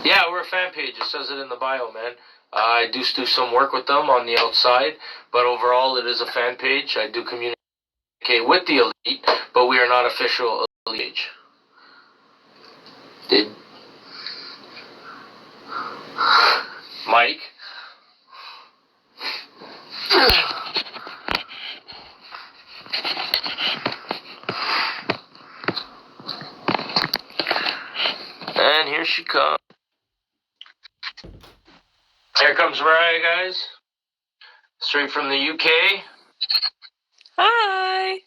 Yeah, we're a fan page. It says it in the bio, man. I do some work with them on the outside, but overall it is a fan page. I do communicate with the elite, but we are not official elite page. Did Mike? And here she comes. Here comes Mariah, guys. Straight from the UK. Hi.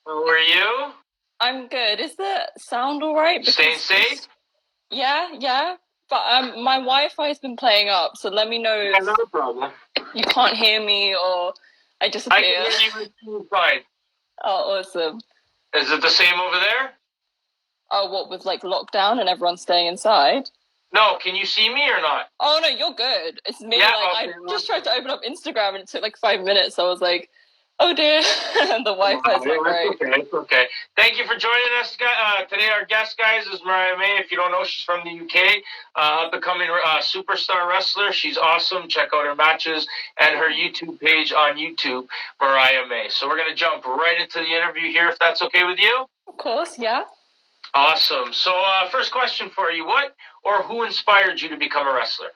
How are you? I'm good. Is the sound all right? Staying safe? Yeah. But my Wi-Fi has been playing up, so let me know Yeah, if no problem. you can't hear me or I I disappear. can hear you fine. Oh, awesome. Is it the same over there? Oh, what with like lockdown and everyone staying inside? No, can you see me or not? Oh no, you're good. It's me. Yeah, Like okay. I just tried to open up Instagram and it took like 5 minutes. So I was like, oh dear, and the Wi-Fi's not great. It's okay. Thank you for joining us today. Our guest, guys, is Mariah May. If you don't know, she's from the UK, up and coming superstar wrestler. She's awesome. Check out her matches and her YouTube page on YouTube, Mariah May. So we're gonna jump right into the interview here, if that's okay with you. Of course, yeah. Awesome. So, first question for you: what or who inspired you to become a wrestler?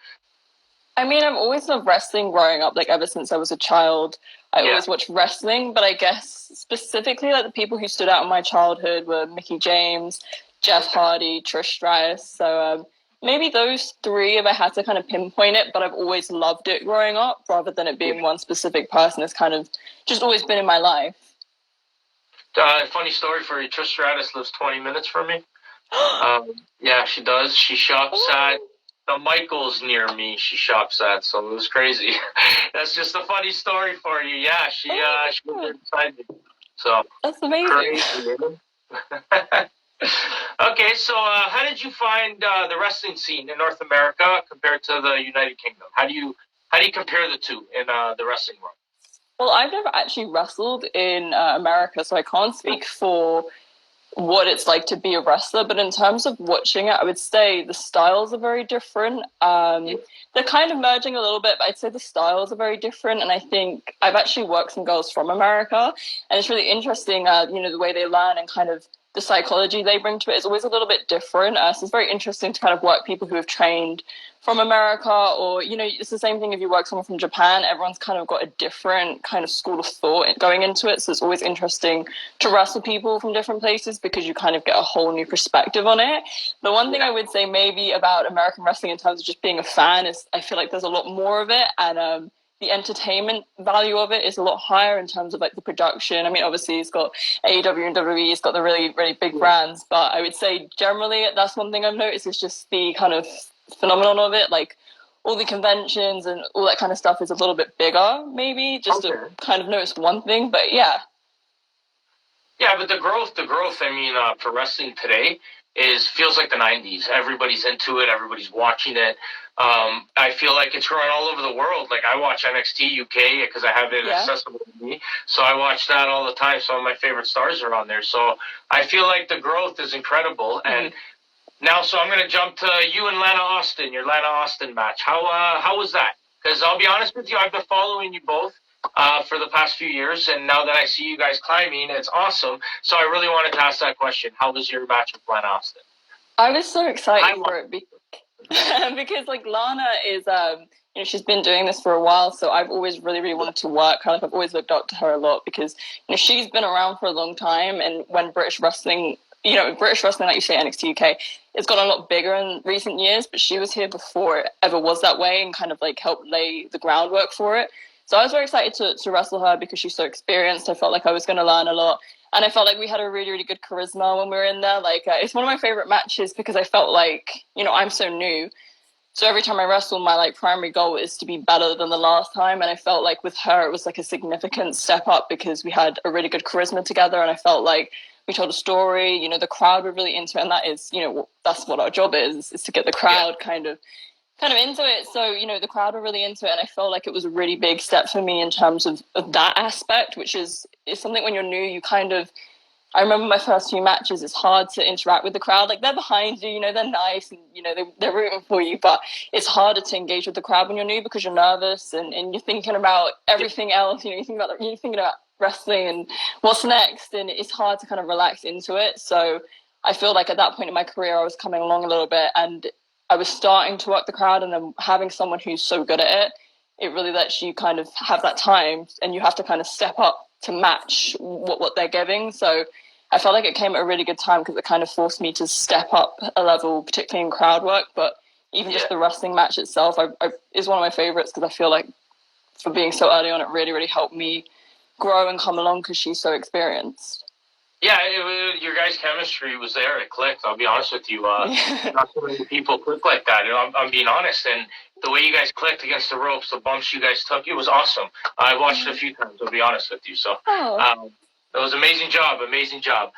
I mean, I've always loved wrestling growing up, like ever since I was a child. I always watched wrestling, but I guess specifically like the people who stood out in my childhood were Mickey James, Jeff Hardy, Trish Stratus. So maybe those three if I had to kind of pinpoint it, but I've always loved it growing up rather than it being one specific person. It's kind of just always been in my life. Funny story for you: Trish Stratus lives 20 minutes from me. Yeah, she does. She shops at the Michaels near me. She shops at, so it was crazy. That's just a funny story for you. Yeah, she was right beside me. So that's amazing. Crazy. Okay, so how did you find the wrestling scene in North America compared to the United Kingdom? How do you compare the two in the wrestling world? Well, I've never actually wrestled in America, so I can't speak for what it's like to be a wrestler, but in terms of watching it, I would say the styles are very different. They're kind of merging a little bit, but I'd say the styles are very different. And I think I've actually worked some girls from America, and it's really interesting, the way they learn and kind of the psychology they bring to it is always a little bit different. So it's very interesting to kind of work people who have trained from America, or it's the same thing if you work someone from Japan. Everyone's kind of got a different kind of school of thought going into it, so it's always interesting to wrestle people from different places because you kind of get a whole new perspective on it. The one thing I would say maybe about American wrestling in terms of just being a fan is I feel like there's a lot more of it, and the entertainment value of it is a lot higher in terms of like the production. I mean, obviously it's got AEW and WWE, it's got the really, really big brands, but I would say generally that's one thing I've noticed is just the kind of phenomenon of it. Like all the conventions and all that kind of stuff is a little bit bigger, maybe, just to kind of notice one thing. But yeah. Yeah, but the growth, I mean, for wrestling today feels like the 90s. Everybody's into it. Everybody's watching it. I feel like it's growing all over the world. Like I watch NXT UK because I have it accessible to me. So I watch that all the time. Some of my favorite stars are on there. So I feel like the growth is incredible. And now, so I'm going to jump to you and Lana Austin, your Lana Austin match. How was that? Because I'll be honest with you, I've been following you both for the past few years, and now that I see you guys climbing, it's awesome. So I really wanted to ask that question. How was your match with Lana Austin? I was so excited for it because like Lana is she's been doing this for a while, so I've always really, really wanted to work her. Like I've always looked up to her a lot because she's been around for a long time, and when British wrestling, like you say, NXT UK, it's gotten a lot bigger in recent years, but she was here before it ever was that way and kind of like helped lay the groundwork for it. So I was very excited to wrestle her because she's so experienced. I felt like I was going to learn a lot. And I felt like we had a really, really good charisma when we were in there. Like, it's one of my favorite matches because I felt like, I'm so new. So every time I wrestle, my like primary goal is to be better than the last time. And I felt like with her, it was like a significant step up because we had a really good charisma together. And I felt like we told a story, the crowd were really into it. And that is, that's what our job is to get the crowd kind of into it. So, the crowd were really into it. And I felt like it was a really big step for me in terms of that aspect, which is something when you're new, you kind of I remember my first few matches, it's hard to interact with the crowd. Like, they're behind you, they're nice and, they're rooting for you, but it's harder to engage with the crowd when you're new because you're nervous and you're thinking about everything else. You're thinking about wrestling and what's next, and it's hard to kind of relax into it. So I feel like at that point in my career, I was coming along a little bit and I was starting to work the crowd, and then having someone who's so good at it, it really lets you kind of have that time, and you have to kind of step up to match what they're giving. So I felt like it came at a really good time because it kind of forced me to step up a level, particularly in crowd work. But even just the wrestling match itself is one of my favorites because I feel like for being so early on, it really, really helped me grow and come along because she's so experienced. Yeah, your guys' chemistry was there. It clicked. I'll be honest with you. Not so many people click like that. I'm being honest. And the way you guys clicked against the ropes, the bumps you guys took, it was awesome. I watched it a few times. I'll be honest with you. So it was amazing job. Amazing job.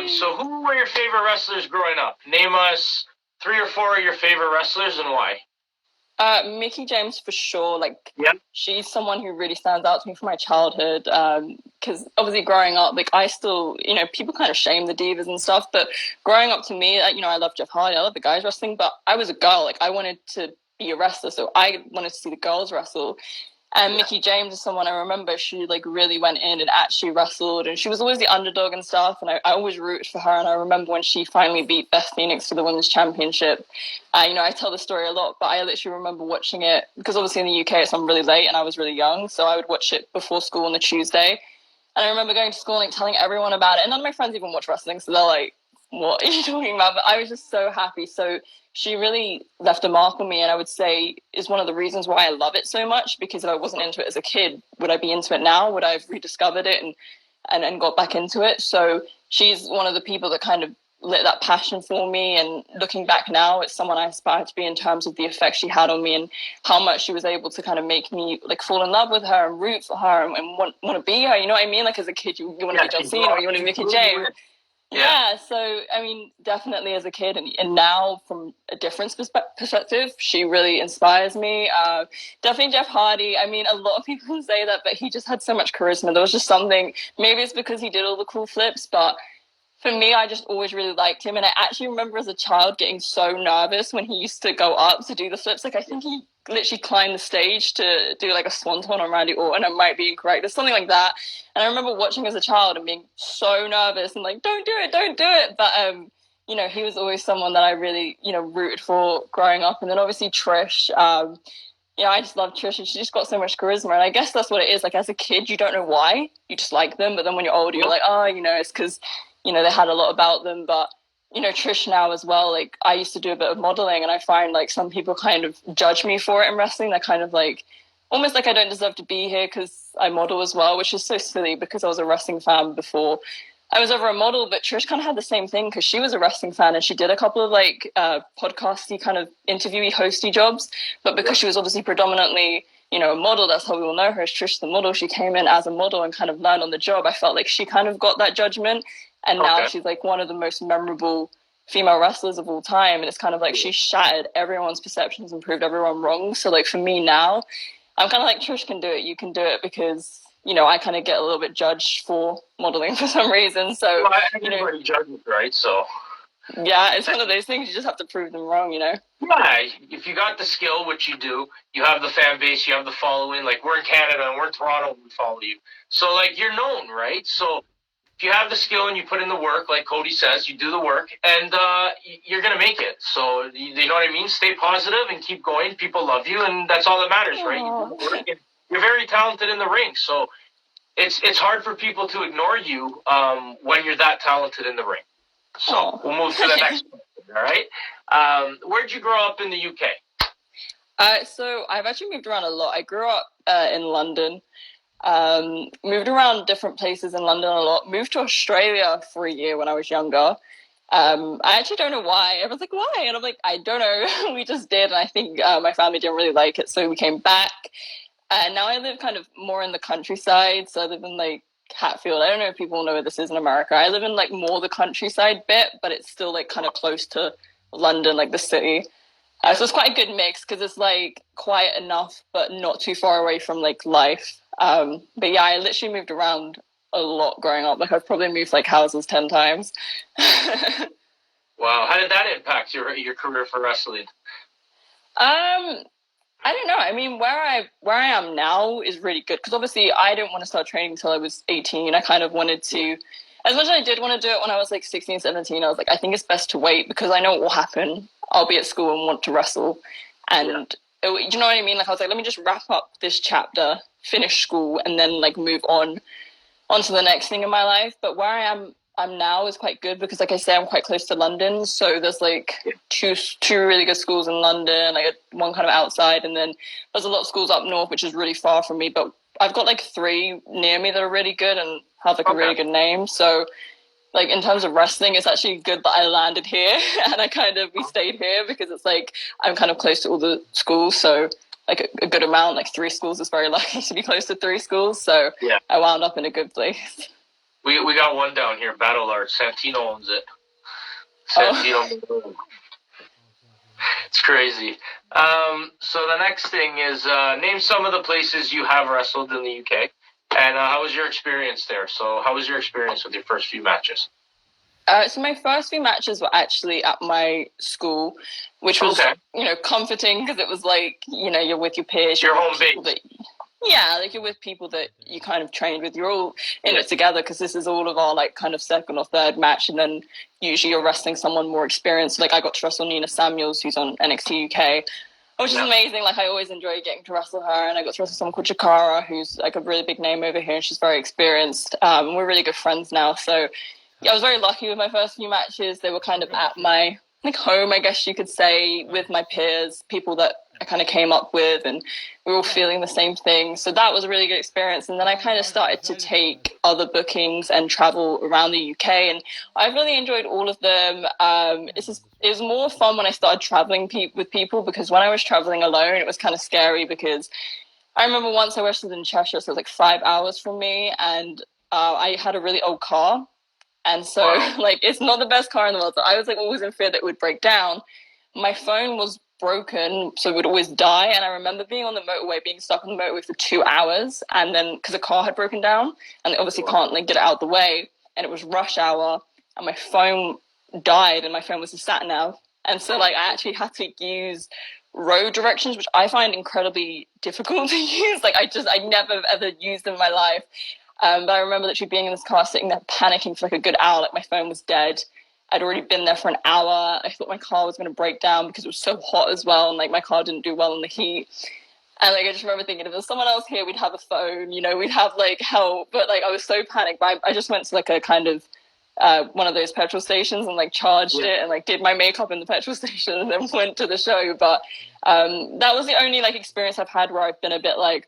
So who were your favorite wrestlers growing up? Name us 3 or 4 of your favorite wrestlers and why. Mickie James for sure. Like, she's someone who really stands out to me from my childhood. Because obviously growing up, like I still, people kind of shame the divas and stuff. But growing up to me, I love Jeff Hardy, I love the guys wrestling. But I was a girl. Like, I wanted to be a wrestler, so I wanted to see the girls wrestle. And Mickie James is someone I remember, she like really went in and actually wrestled, and she was always the underdog and stuff, and I always rooted for her. And I remember when she finally beat Beth Phoenix for the women's championship. I tell the story a lot, but I literally remember watching it because obviously in the UK it's on really late and I was really young, so I would watch it before school on the Tuesday. And I remember going to school and like telling everyone about it, and none of my friends even watch wrestling, so they're like, what are you talking about? But I was just so happy. So she really left a mark on me, and I would say is one of the reasons why I love it so much, because if I wasn't into it as a kid, would I be into it now? Would I have rediscovered it and got back into it? So she's one of the people that kind of lit that passion for me, and looking back now, it's someone I aspire to be in terms of the effect she had on me and how much she was able to kind of make me like fall in love with her and root for her and want to be her. You know what I mean? Like, as a kid, you want to be John Cena or you want to be Mickie James. Yeah, so I mean, definitely as a kid and now from a different perspective, she really inspires me. Definitely Jeff Hardy. I mean, a lot of people say that, but he just had so much charisma. There was just something, maybe it's because he did all the cool flips, but for me, I just always really liked him. And I actually remember as a child getting so nervous when he used to go up to do the flips. Like, I think he literally climbed the stage to do like a swanton on Randy Orton. I might be incorrect. There's something like that. And I remember watching as a child and being so nervous and like, don't do it, don't do it. But, he was always someone that I really, rooted for growing up. And then obviously Trish, I just love Trish, and she just got so much charisma. And I guess that's what it is. Like, as a kid, you don't know why. You just like them. But then when you're older, you're like, oh, it's because, they had a lot about them. But, Trish now as well, like, I used to do a bit of modeling, and I find, like, some people kind of judge me for it in wrestling. They're kind of like, almost like I don't deserve to be here because I model as well, which is so silly because I was a wrestling fan before I was ever a model. But Trish kind of had the same thing because she was a wrestling fan, and she did a couple of like podcasty kind of interviewee hosty jobs. But because she was obviously predominantly, a model, that's how we all know her as Trish the model. She came in as a model and kind of learned on the job. I felt like she kind of got that judgment, and now she's like one of the most memorable female wrestlers of all time. And it's kind of like she shattered everyone's perceptions and proved everyone wrong. So like for me now, I'm kind of like, Trish can do it, you can do it, because I kind of get a little bit judged for modeling for some reason. So, everybody judges, right? So, yeah, it's one of those things, you just have to prove them wrong, Yeah, if you got the skill, which you do, you have the fan base, you have the following. Like, we're in Canada and we're in Toronto, we follow you. So, like, you're known, right? So, if you have the skill and you put in the work, like Cody says, you do the work, and you're going to make it. So, you know what I mean? Stay positive and keep going. People love you, and that's all that matters, right? You do the work, and you're very talented in the ring. So, it's hard for people to ignore you when you're that talented in the ring. So we'll move to the next question, all right? Where'd you grow up in the UK? So I've actually moved around a lot. I grew up in London, moved around different places in London a lot, moved to Australia for a year when I was younger. I actually don't know why. Everyone's like, why? And I'm like, I don't know. We just did. And I think my family didn't really like it, so we came back. And now I live kind of more in the countryside. So I live in like Hatfield. I don't know if people know where this is in America. I live in like more the countryside bit, but it's still like kind of close to London, like the city. So it's quite a good mix because it's like quiet enough, but not too far away from like life. But yeah, I literally moved around a lot growing up. Like I've probably moved like houses 10 times. Wow. How did that impact your career for wrestling? I don't know. I mean, where I am now is really good because obviously I didn't want to start training until I was 18. I kind of wanted to, as much as I did want to do it when I was like 16, 17, I was like, I think it's best to wait because I know what will happen. I'll be at school and want to wrestle. And you know what I mean? Like I was like, let me just wrap up this chapter, finish school, and then like move on to the next thing in my life. But where I'm now is quite good because, like I say, I'm quite close to London. So there's like two really good schools in London, like one kind of outside, and then there's a lot of schools up north, which is really far from me. But I've got like three near me that are really good and have like a really good name. So like in terms of wrestling, it's actually good that I landed here and we stayed here because it's like I'm kind of close to all the schools. So like a good amount, like three schools is very lucky to be close to three schools. So I wound up in a good place. We got one down here, Battle Arts. Santino owns it. Santino. Oh. It's crazy. So the next thing is name some of the places you have wrestled in the UK. And how was your experience there? So how was your experience with your first few matches? So my first few matches were actually at my school, which was, comforting because it was like, you're with your peers. Your home base. Like you're with people that you kind of trained with. You're all in it together because this is all of our like kind of second or third match. And then usually you're wrestling someone more experienced. Like I got to wrestle Nina Samuels, who's on NXT UK, which is amazing. Like I always enjoy getting to wrestle her. And I got to wrestle someone called Chikara, who's like a really big name over here. And she's very experienced. We're really good friends now. So I was very lucky with my first few matches. They were kind of at my like home, I guess you could say, with my peers, people that I kind of came up with, and we were all feeling the same thing. So that was a really good experience. And then I kind of started to take other bookings and travel around the UK, and I've really enjoyed all of them. It was more fun when I started traveling with people because when I was traveling alone, it was kind of scary because I remember once I wrestled in Cheshire, so it was like 5 hours from me, and I had a really old car. And so, like, it's not the best car in the world. So I was, like, always in fear that it would break down. My phone was broken, so it would always die. And I remember being on the motorway, being stuck on the motorway for 2 hours. And then, because the car had broken down, and they obviously can't, like, get it out of the way. And it was rush hour, and my phone died, and my phone was a sat-nav. And so, like, I actually had to use road directions, which I find incredibly difficult to use. Like, I never ever used them in my life. But I remember literally being in this car, sitting there panicking for like a good hour, like my phone was dead. I'd already been there for an hour. I thought my car was going to break down because it was so hot as well, and like my car didn't do well in the heat. And like I just remember thinking, if there was someone else here, we'd have a phone, we'd have like help. But like I was so panicked. But I just went to like a kind of one of those petrol stations and like charged it and like did my makeup in the petrol station and then went to the show. But that was the only like experience I've had where I've been a bit like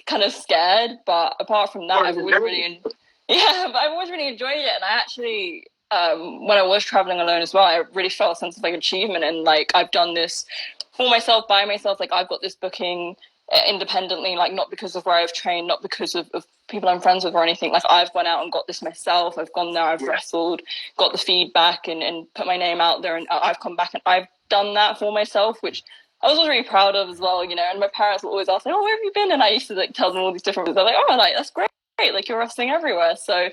kind of scared. But apart from that, I've always really enjoyed it. And I actually when I was traveling alone as well, I really felt a sense of like achievement, and like I've done this for myself, by myself. Like I've got this booking independently, like not because of where I've trained, not because of people I'm friends with or anything. Like I've gone out and got this myself. I've gone there, I've wrestled, got the feedback, and put my name out there, and I've come back and I've done that for myself, which I was really proud of as well, And my parents would always ask, like, "Oh, where have you been?" And I used to like tell them all these different things. They're like, "Oh, like that's great! Like you're wrestling everywhere." So,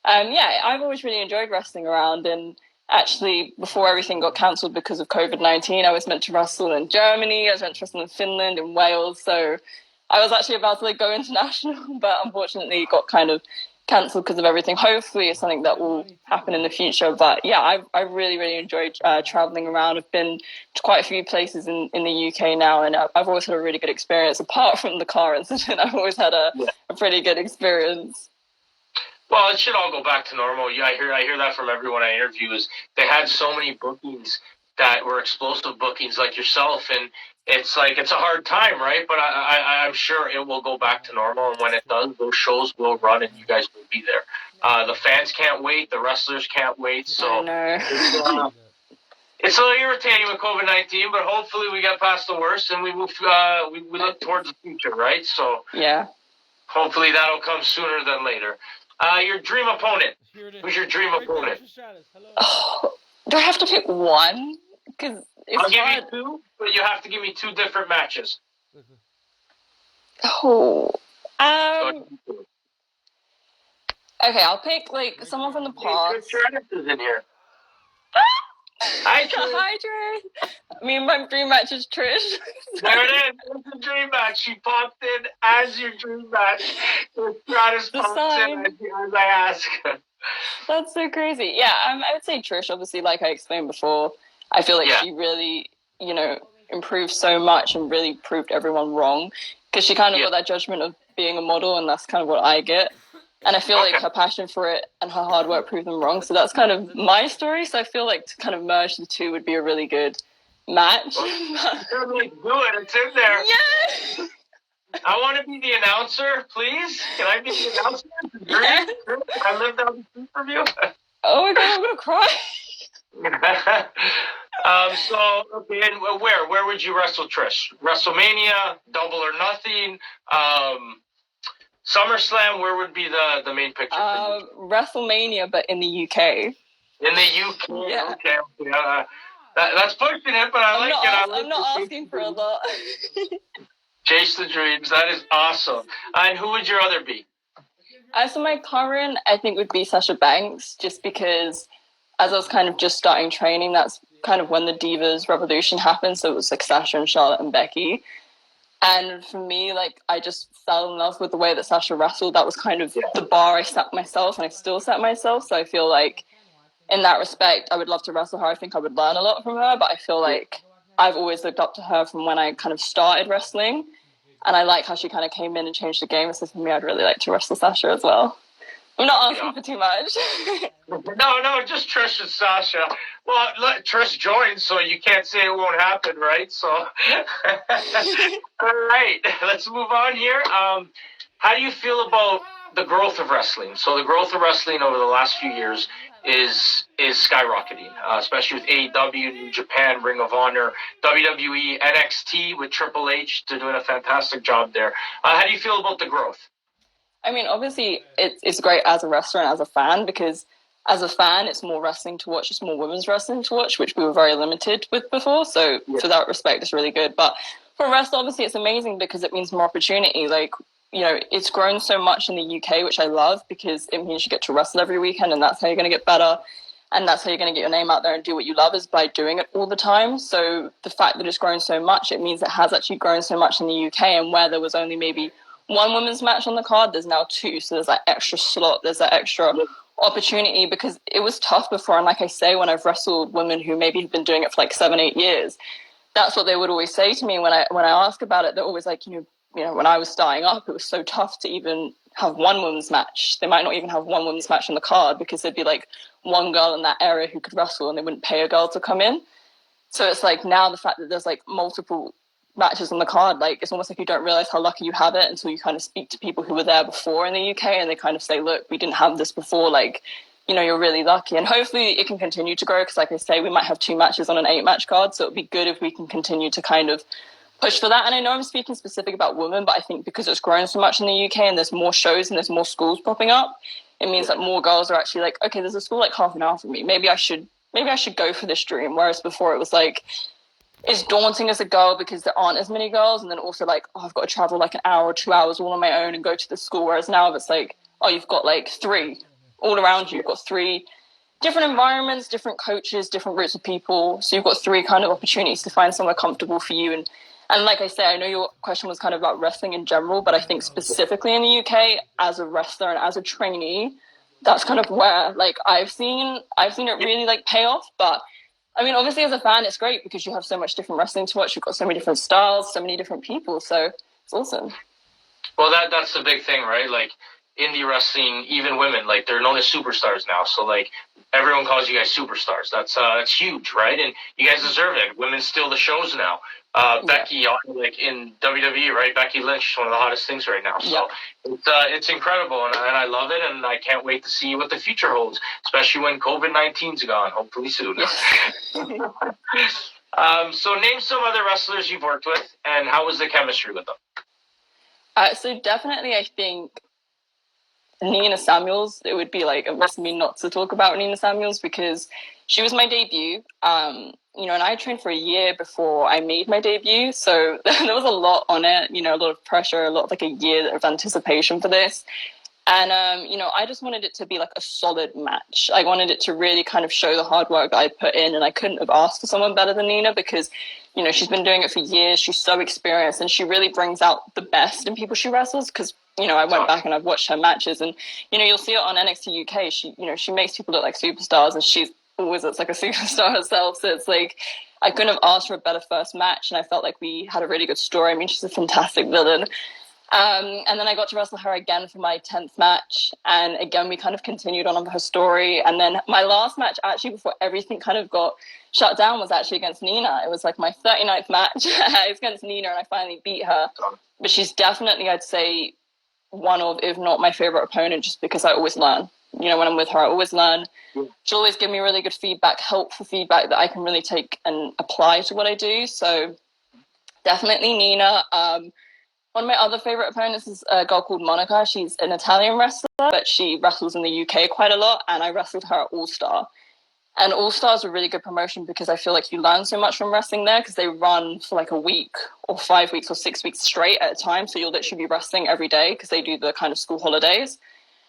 I've always really enjoyed wrestling around. And actually, before everything got cancelled because of COVID-19, I was meant to wrestle in Germany. I was meant to wrestle in Finland, in Wales. So, I was actually about to like go international, but unfortunately, it got kind of cancelled because of everything. Hopefully, it's something that will happen in the future. But yeah, I've really enjoyed traveling around. I've been to quite a few places in the UK now, and I've always had a really good experience. Apart from the car incident, I've always had a pretty good experience. Well, it should all go back to normal. Yeah, I hear that from everyone I interview. Is they had so many bookings that were explosive bookings like yourself, and it's like it's a hard time, right? But I'm sure it will go back to normal, and when it does, those shows will run, and you guys will be there. The fans can't wait, the wrestlers can't wait, so it's a little irritating with COVID-19, but hopefully we get past the worst and we move. We look towards the future, right? So hopefully that'll come sooner than later. Your dream opponent. Who's your dream opponent? Oh, do I have to pick one? Because I'll give you two, but you have to give me two different matches. Oh, Okay, I'll pick like someone from the Hey, Trish past. Stratus is in here. Hi, Trish. Hi, Trish. I mean, my dream match is Trish. There it is. It's a dream match. She popped in as your dream match. Trish Stratus The pops in sign. as I ask. That's so crazy. Yeah, I would say Trish, obviously, like I explained before, I feel like Yeah. she really, improved so much and really proved everyone wrong because she kind of Yeah. got that judgment of being a model, and that's kind of what I get. And I feel like Okay. her passion for it and her hard work proved them wrong. So that's kind of my story. So I feel like to kind of merge the two would be a really good match. Well, let's do it. It's in there. Yeah. I want to be the announcer, please. Can I be the announcer? Yeah. Dream? Can I live down the street from you? Oh my god, I'm gonna cry. So okay, and where would you wrestle Trish? WrestleMania, Double or Nothing, SummerSlam. Where would be the main picture for you? WrestleMania, but in the UK. In the UK. Yeah. Okay. That's pushing it, but I I'm like not it. I ask- like I'm to not chase asking the for a dreams. lot. Chase the dreams. That is awesome. And who would your other be? As for my current, I think would be Sasha Banks, just because as I was kind of just starting training, that's kind of when the Divas Revolution happened. So it was like Sasha and Charlotte and Becky. And for me, like I just fell in love with the way that Sasha wrestled. That was kind of Yeah. the bar I set myself, and I still set myself. So I feel like in that respect, I would love to wrestle her. I think I would learn a lot from her, but I feel like I've always looked up to her from when I kind of started wrestling. And I like how she kind of came in and changed the game. So for me, I'd really like to wrestle Sasha as well. I'm not asking for too much. No, just Trish and Sasha. Well, let Trish join, so you can't say it won't happen, right? So, all right, let's move on here. How do you feel about the growth of wrestling? So, the growth of wrestling over the last few years is skyrocketing, especially with AEW, New Japan, Ring of Honor, WWE, NXT with Triple H. They're doing a fantastic job there. How do you feel about the growth? I mean, obviously, it's great as a wrestler and as a fan because as a fan, it's more wrestling to watch, it's more women's wrestling to watch, which we were very limited with before. So, Yeah. for that respect, it's really good. But for a wrestler, obviously, it's amazing because it means more opportunity. Like, it's grown so much in the UK, which I love because it means you get to wrestle every weekend, and that's how you're going to get better. And that's how you're going to get your name out there and do what you love is by doing it all the time. So the fact that it's grown so much, it means it has actually grown so much in the UK. And where there was only maybe one women's match on the card, there's now two. So there's that extra slot, there's that extra opportunity because it was tough before. And like I say, when I've wrestled women who maybe have been doing it for like 7-8 years, that's what they would always say to me when I ask about it. They're always like, when I was starting up, it was so tough to even have one women's match. They might not even have one women's match on the card because there'd be like one girl in that area who could wrestle and they wouldn't pay a girl to come in. So it's like now the fact that there's like multiple matches on the card, like it's almost like you don't realize how lucky you have it until you kind of speak to people who were there before in the UK and they kind of say, look, we didn't have this before, like, you're really lucky. And hopefully it can continue to grow because like I say, we might have 2 matches on an 8-match card. So it'd be good if we can continue to kind of push for that. And I know I'm speaking specific about women, but I think because it's grown so much in the UK and there's more shows and there's more schools popping up, it means that more girls are actually like, okay, there's a school like half an hour from me. Maybe I should go for this dream. Whereas before it was like, it's daunting as a girl because there aren't as many girls. And then also like, oh, I've got to travel like an hour or 2 hours all on my own and go to the school. Whereas now it's like, oh, you've got like three all around you. You've got three different environments, different coaches, different groups of people. So you've got three kind of opportunities to find somewhere comfortable for you. And like I say, I know your question was kind of about wrestling in general, but I think specifically in the UK, as a wrestler and as a trainee, that's kind of where like I've seen it really like pay off. But I mean, obviously as a fan, it's great because you have so much different wrestling to watch. You've got so many different styles, so many different people. So it's awesome. Well, that's the big thing, right? Like indie wrestling, even women, like they're known as superstars now. So like everyone calls you guys superstars. That's huge, right? And you guys deserve it. Women steal the shows now. Becky, like in WWE, right? Becky Lynch is one of the hottest things right now. So it's incredible, and I love it, and I can't wait to see what the future holds, especially when COVID-19's gone, hopefully soon. So name some other wrestlers you've worked with, and how was the chemistry with them? So definitely, I think Nina Samuels, it would be like amiss of me not to talk about Nina Samuels because she was my debut. And I trained for a year before I made my debut. So there was a lot on it, a lot of pressure, a lot of like a year of anticipation for this. And, I just wanted it to be like a solid match. I wanted it to really kind of show the hard work that I put in. And I couldn't have asked for someone better than Nina because, she's been doing it for years. She's so experienced and she really brings out the best in people she wrestles. Because, I went back and I've watched her matches and, you'll see it on NXT UK. She makes people look like superstars and she's always looks like a superstar herself. So it's like, I couldn't have asked for a better first match. And I felt like we had a really good story. I mean, she's a fantastic villain. And then I got to wrestle her again for my 10th match. And again, we kind of continued on her story. And then my last match, actually, before everything kind of got shut down, was actually against Nina. It was like my 39th match. It was against Nina, and I finally beat her. But she's definitely, I'd say, one of, if not my favorite opponent, just because I always learn. When I'm with her, I always learn. She'll always give me really good feedback, helpful feedback that I can really take and apply to what I do. So definitely Nina. One of my other favorite opponents is a girl called Monica. She's an Italian wrestler, but she wrestles in the UK quite a lot, and I wrestled her at All Star. And All Star is a really good promotion because I feel like you learn so much from wrestling there because they run for like a week or 5 weeks or 6 weeks straight at a time. So you'll literally be wrestling every day because they do the kind of school holidays.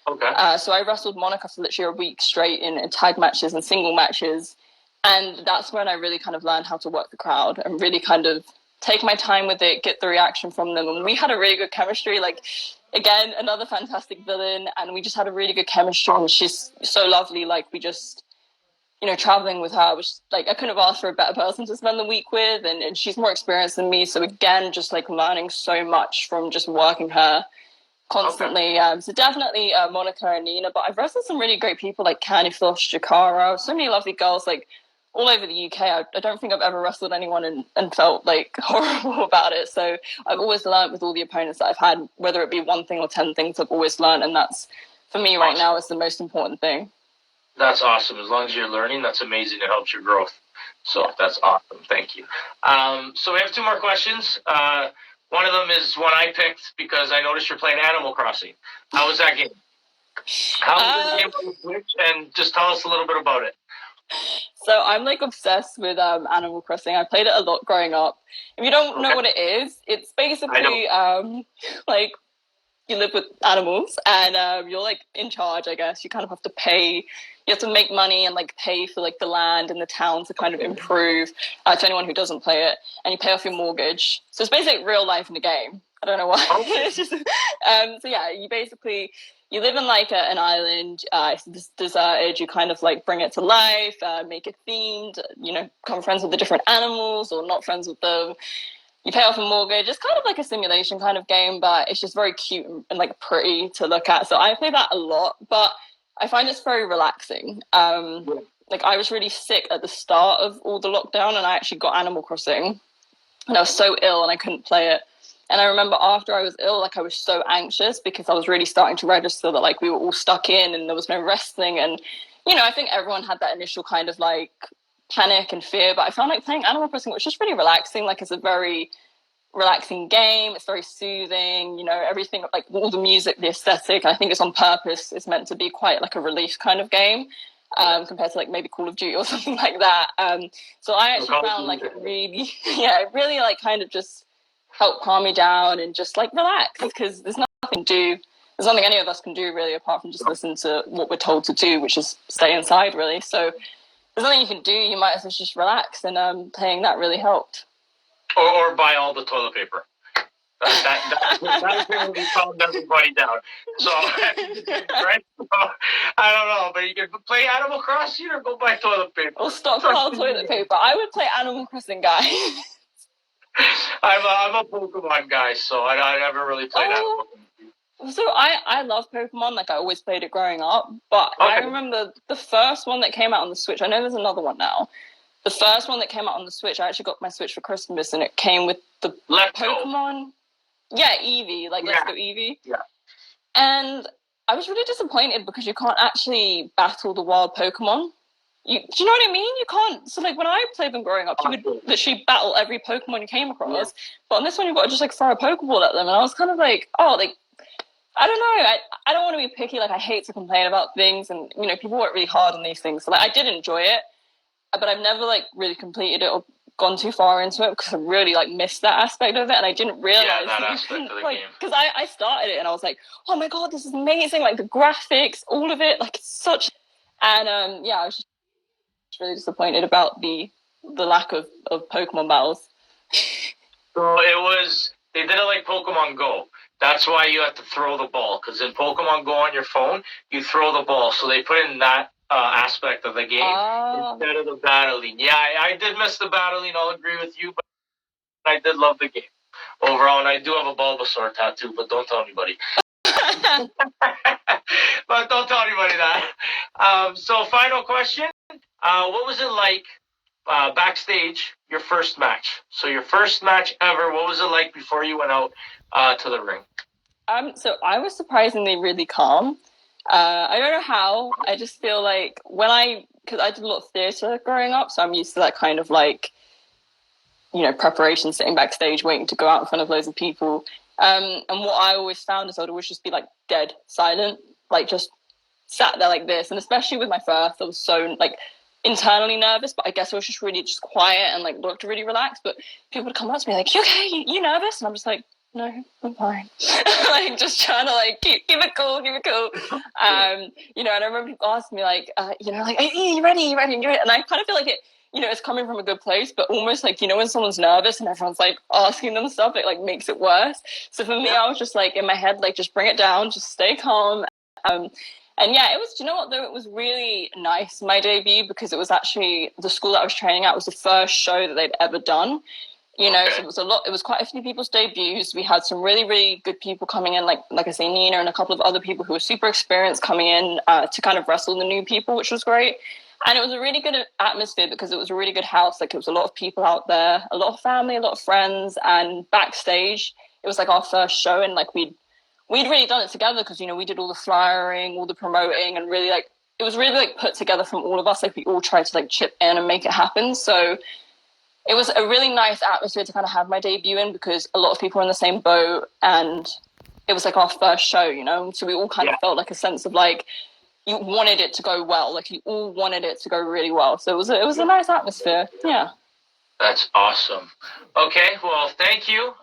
Okay. So I wrestled Monica for literally a week straight in tag matches and single matches. And that's when I really kind of learned how to work the crowd and really kind of take my time with it, get the reaction from them. And we had a really good chemistry. Like, again, another fantastic villain. And we just had a really good chemistry. And she's so lovely. Like, we just, traveling with her, which, like, I couldn't have asked for a better person to spend the week with. And she's more experienced than me. So, again, just, like, learning so much from just working her constantly. Okay. So definitely Monica and Nina. But I've wrestled some really great people like Candy Flush, Jakara, so many lovely girls, like, all over the UK. I don't think I've ever wrestled anyone and felt like horrible about it. So I've always learned with all the opponents that I've had, whether it be one thing or 10 things, I've always learned. And that's, for me right now, is the most important thing. That's awesome. As long as you're learning, that's amazing. It helps your growth. So that's awesome. Thank you. So we have two more questions. One of them is one I picked because I noticed you're playing Animal Crossing. How was that game? How was that game on the Switch? And just tell us a little bit about it. So I'm like obsessed with Animal Crossing. I played it a lot growing up. If you don't know what it is, it's basically like you live with animals and you're like in charge, I guess. You kind of have to pay. You have to make money and like pay for like the land and the town to kind of improve to anyone who doesn't play it. And you pay off your mortgage. So it's basically real life in the game. I don't know why. It's just so yeah, you live in like an island, it's deserted, you kind of like bring it to life, make it themed, become friends with the different animals or not friends with them. You pay off a mortgage. It's kind of like a simulation kind of game, but it's just very cute and like pretty to look at. So I play that a lot, but I find it's very relaxing. Like I was really sick at the start of all the lockdown and I actually got Animal Crossing and I was so ill and I couldn't play it. And I remember after I was ill, like I was so anxious because I was really starting to register that like we were all stuck in and there was no wrestling. And, I think everyone had that initial kind of like panic and fear, but I found like playing Animal Crossing was just really relaxing. Like it's a very relaxing game. It's very soothing, everything, like all the music, the aesthetic, I think it's on purpose. It's meant to be quite like a relief kind of game compared to like maybe Call of Duty or something like that. So I actually found like it really, it really like kind of just help calm me down and just like relax because there's nothing to do. There's nothing any of us can do really apart from just listen to what we're told to do, which is stay inside really. So there's nothing you can do. You might as well just relax and playing that really helped. Or buy all the toilet paper. That apparently calmed everybody down. So, right? I don't know, but you can play Animal Crossing or go buy toilet paper. Or stop all toilet paper. I would play Animal Crossing, guys. I'm a Pokemon guy, so I never really played Animal Crossing. So I love Pokemon, like I always played it growing up, but I remember the first one that came out on the Switch, I know there's another one now, the first one that came out on the Switch, I actually got my Switch for Christmas and it came with the Pokemon, Eevee, like Let's Go Eevee. Yeah. And I was really disappointed because you can't actually battle the wild Pokemon. Do you know what I mean? You can't. So like when I played them growing up, you would literally battle every Pokemon you came across, but on this one you've got to just like throw a Pokeball at them, and I was kind of like, I don't know. I don't want to be picky. Like I hate to complain about things, and people work really hard on these things. So like I did enjoy it, but I've never like really completed it or gone too far into it because I really like missed that aspect of it, and I didn't realize that that you aspect couldn't of the like game. because I started it and I was like, oh my god, this is amazing! Like the graphics, all of it, like it's such. And yeah, I was just really disappointed about the lack of Pokemon battles. So they did it like Pokemon Go. That's why you have to throw the ball, because in Pokemon Go on your phone, you throw the ball. So they put in that aspect of the game instead of the battling. Yeah, I did miss the battling. I'll agree with you, but I did love the game overall, and I do have a Bulbasaur tattoo, but don't tell anybody. But don't tell anybody that. So, final question: what was it like backstage? Your first match. So, your first match ever. What was it like before you went out to the ring? So I was surprisingly really calm. I don't know how. I just feel like because I did a lot of theatre growing up, so I'm used to that kind of like, preparation, sitting backstage, waiting to go out in front of loads of people. And what I always found is I would always just be like dead silent, like just sat there like this. And especially with my first, I was so like internally nervous, but I guess I was just really just quiet and like looked really relaxed. But people would come up to me like, "You okay? You nervous?" And I'm just like, "No, I'm fine." Like just trying to like keep it cool, keep it cool. And I remember people asking me like, like, "Hey, you ready? You ready? You ready?" And I kind of feel like it's coming from a good place, but almost like, when someone's nervous and everyone's like asking them stuff, it like makes it worse. So for me, I was just like in my head, like, just bring it down, just stay calm. And yeah, it was, you know what, though, it was really nice, my debut, because it was actually the school that I was training at was the first show that they'd ever done. So it was quite a few people's debuts. We had some really, really good people coming in, like I say, Nina and a couple of other people who were super experienced coming in to kind of wrestle the new people, which was great. And it was a really good atmosphere because it was a really good house. Like, it was a lot of people out there, a lot of family, a lot of friends. And backstage, it was like our first show, and like we'd really done it together because, we did all the flyering, all the promoting, and really like, it was really like put together from all of us. Like, we all tried to like chip in and make it happen. So it was a really nice atmosphere to kind of have my debut in, because a lot of people were in the same boat, and it was like our first show, so we all kind of felt like a sense of like, you wanted it to go well, like you all wanted it to go really well. So it was a nice atmosphere. Yeah. That's awesome. Okay, well, thank you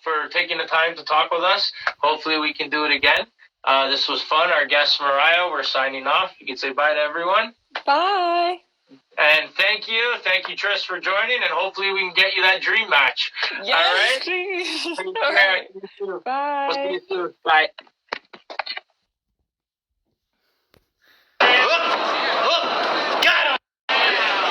for taking the time to talk with us. Hopefully we can do it again. This was fun. Our guest, Mariah, we're signing off. You can say bye to everyone. Bye. And thank you, Tris, for joining, and hopefully we can get you that dream match. Yes, please. All right. Bye. We'll see you soon. Bye. Look.